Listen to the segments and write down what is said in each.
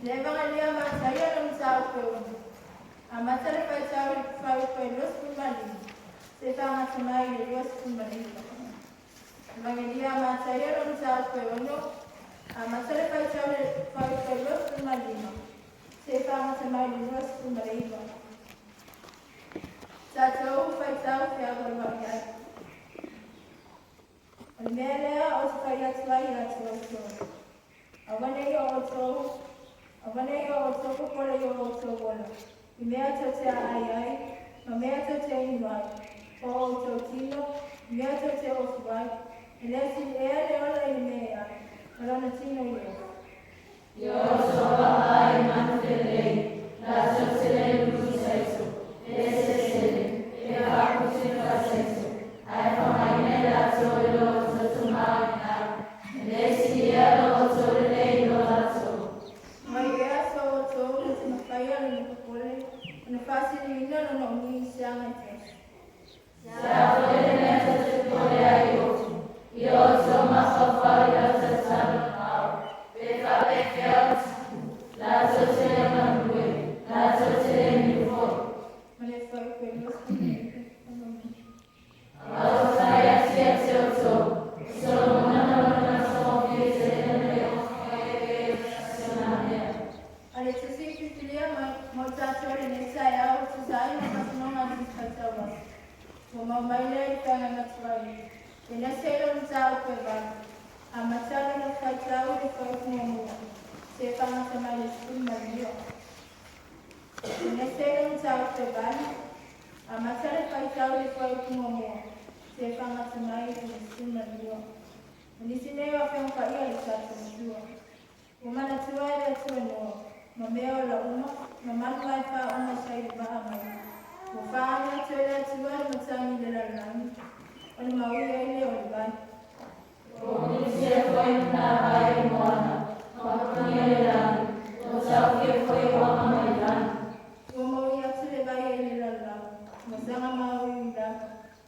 Levangalia masaya ng sauko. Amatala pa sa los kumali. Se tanga sa mai los kumali. Levangalia masaya ng sauko no. Amatala pa sa los kumali. Se tanga sa mai los kumali. Sa tau pa tau kaya berbagai. Almela o sa kaya tsai na tso. Awane yo o ko pole yo o so wala. Imea tote ai, mamea tote inwai. O tino, imea tote o fuai. Elesi ele ola imea. Alona tino yo. Yo soba ai mantelei, la sosele luceso, esesele, e vacusi faceso. Ai famai la solo sotumai, elesi elo o solei lo lazo. Facilina non mi siamo Sa pole nessa se pole aio. Io sono sofari la stessa mao. Per fare fiat. La società non due. La società mi fuori. Ma le fai quello. Allora sai a scherzo so. Sono una sofia se non è alle cesi filia molta storia ne sai a o sai ma non ha disfatto come mai lei sta na tsai e ne sei non sa o va a mazzare la facciao e poi come se fa una settimana sul mario e ne sei non sa o va a mazzare la facciao e poi come se fa una settimana sul mario e se ne va a fare un paio di cose uma na tua e tua no mameo la uma mamãe vai para uma sair para mais o fama tua no sangue de la lama quando mau ele o vai o se foi na vai mona o tinha lá o só que foi o mamãe lá o mau ia se vai ele la lama mas a mau ia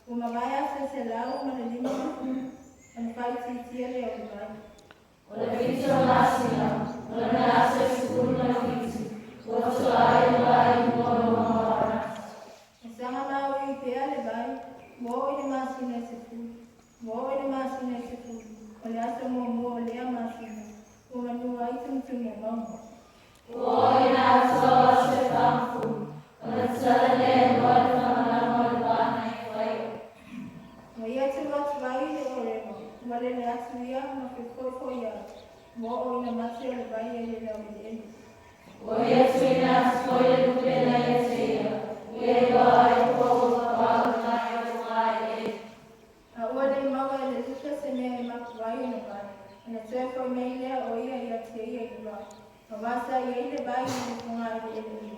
o mamãe se lá o mana lima and fai se ele o vai o vizio massimo non ha sicuro vizio o so ai buono sama mau ia le vai mo ile masina se fu olha asa mo le masina o manu ai tum mo o ina so se fanfu o sale mol bana foi mo ia te vai le ore mo le asia mo foi ya mo o ina masina le vai ele le o ia sina foi le pena ia seia e vai o Awali mawa le tuka se me makwai no ba. Na tsefa me le o ia te ia ba. Awasa ia le ba ni kunga le le.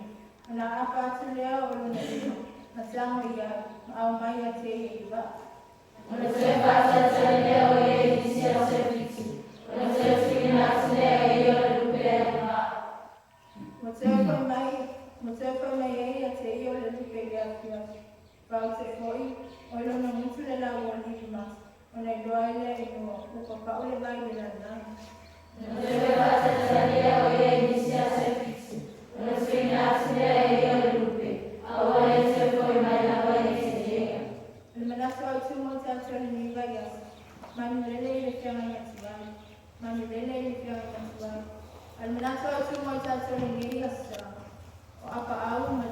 Na apa tu le o le. Na sango ia au mai ia te ia ba. Ona tsefa se le o ia di sia servizi. Ona tsefa na se le ia le lupera. Mo tsefa mai ia te ia le lupera. Pau se foi, olo no mutu le la wali mas. Ona doa le no ko pa ole vai le la. Non deve passare o inizia servizi. Non si nasce io le lupe. Ora se poi mai la vai se llega. Il menaso tu mo ta tsole ni vai ya. Manu le fianga ya tsai. Manu le fianga ya tsai. Il menaso tu mo ta tsole ni ya sa. O apa au ma